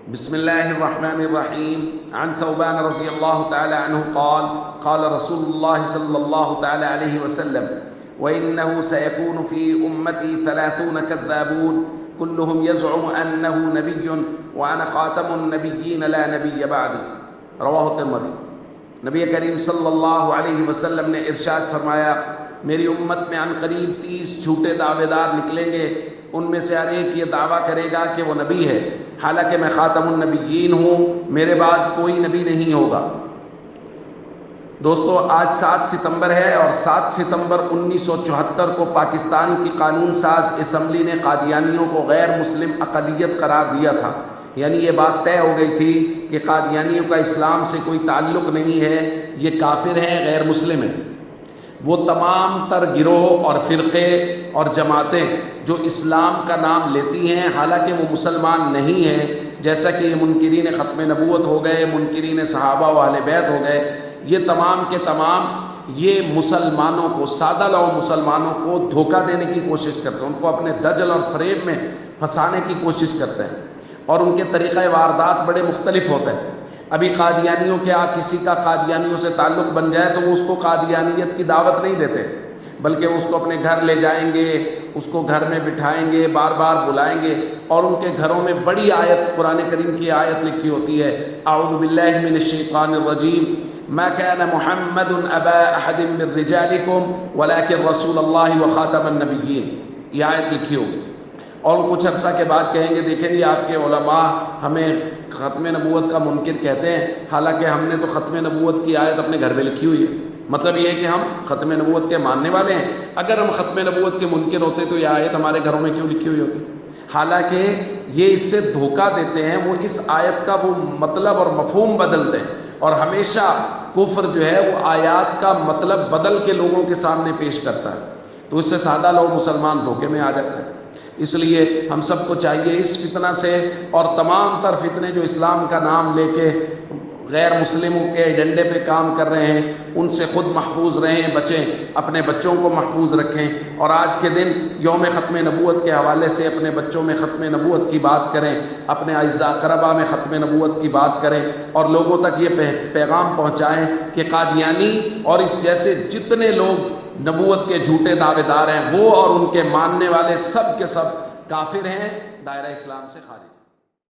بسم الله الرحمن الرحيم. عن ثوبان رضي الله تعالى عنه قال قال رسول الله صلى الله تعالى عليه وسلم: وإنه سيكون في أمتي 30 كذابون كلهم يزعم أنه نبي وأنا خاتم النبيين لا نبي بعدي. رواہ الترمذی. نبی کریم صلی اللہ علیہ وسلم نے ارشاد فرمایا، میری امت میں عن قریب 30 جھوٹے دعوے دار نکلیں گے، ان میں سے ہر ایک یہ دعویٰ کرے گا کہ وہ نبی ہے، حالانکہ میں خاتم النبیین ہوں، میرے بعد کوئی نبی نہیں ہوگا۔ دوستو، آج 7 ستمبر ہے اور 7 ستمبر 1974 کو پاکستان کی قانون ساز اسمبلی نے قادیانیوں کو غیر مسلم اقلیت قرار دیا تھا۔ یعنی یہ بات طے ہو گئی تھی کہ قادیانیوں کا اسلام سے کوئی تعلق نہیں ہے، یہ کافر ہیں، غیر مسلم ہیں۔ وہ تمام تر گروہ اور فرقے اور جماعتیں جو اسلام کا نام لیتی ہیں حالانکہ وہ مسلمان نہیں ہیں، جیسا کہ یہ منکرین ختم نبوت ہو گئے، منکرین صحابہ و اہل بیت ہو گئے، یہ تمام کے تمام یہ مسلمانوں کو، سادہ لو مسلمانوں کو دھوکہ دینے کی کوشش کرتے ہیں، ان کو اپنے دجل اور فریب میں پھنسانے کی کوشش کرتے ہیں، اور ان کے طریقہ واردات بڑے مختلف ہوتے ہیں۔ ابھی قادیانیوں کے کسی کا قادیانیوں سے تعلق بن جائے تو وہ اس کو قادیانیت کی دعوت نہیں دیتے، بلکہ وہ اس کو اپنے گھر لے جائیں گے، اس کو گھر میں بٹھائیں گے، بار بار بلائیں گے، اور ان کے گھروں میں بڑی آیت، قرآن کریم کی آیت لکھی ہوتی ہے، اعوذ باللہ من الشیطان الرجیم، ما كان محمد ابا احد من رجالکم ولکن رسول اللہ وخاتم النبیین، یہ آیت لکھی ہوگی۔ اور کچھ عرصہ کے بعد کہیں گے، دیکھیں جی آپ کے علماء ہمیں ختم نبوت کا منکر کہتے ہیں، حالانکہ ہم نے تو ختم نبوت کی آیت اپنے گھر میں لکھی ہوئی ہے۔ مطلب یہ ہے کہ ہم ختم نبوت کے ماننے والے ہیں، اگر ہم ختم نبوت کے منکر ہوتے تو یہ آیت ہمارے گھروں میں کیوں لکھی ہوئی ہوتی؟ حالانکہ یہ اس سے دھوکہ دیتے ہیں، وہ اس آیت کا وہ مطلب اور مفہوم بدلتے ہیں، اور ہمیشہ کفر جو ہے وہ آیات کا مطلب بدل کے لوگوں کے سامنے پیش کرتا ہے، تو اس سے سادہ لوگ مسلمان دھوکے میں آ جاتے ہیں۔ اس لیے ہم سب کو چاہیے اس فتنہ سے اور تمام تر فتنے جو اسلام کا نام لے کے غیر مسلموں کے ایجنڈے پہ کام کر رہے ہیں، ان سے خود محفوظ رہیں، بچیں، اپنے بچوں کو محفوظ رکھیں، اور آج کے دن یوم ختم نبوت کے حوالے سے اپنے بچوں میں ختم نبوت کی بات کریں، اپنے اعزاء اقربا میں ختم نبوت کی بات کریں، اور لوگوں تک یہ پیغام پہنچائیں کہ قادیانی اور اس جیسے جتنے لوگ نبوت کے جھوٹے دعوے دار ہیں، وہ اور ان کے ماننے والے سب کے سب کافر ہیں، دائرہ اسلام سے خارج۔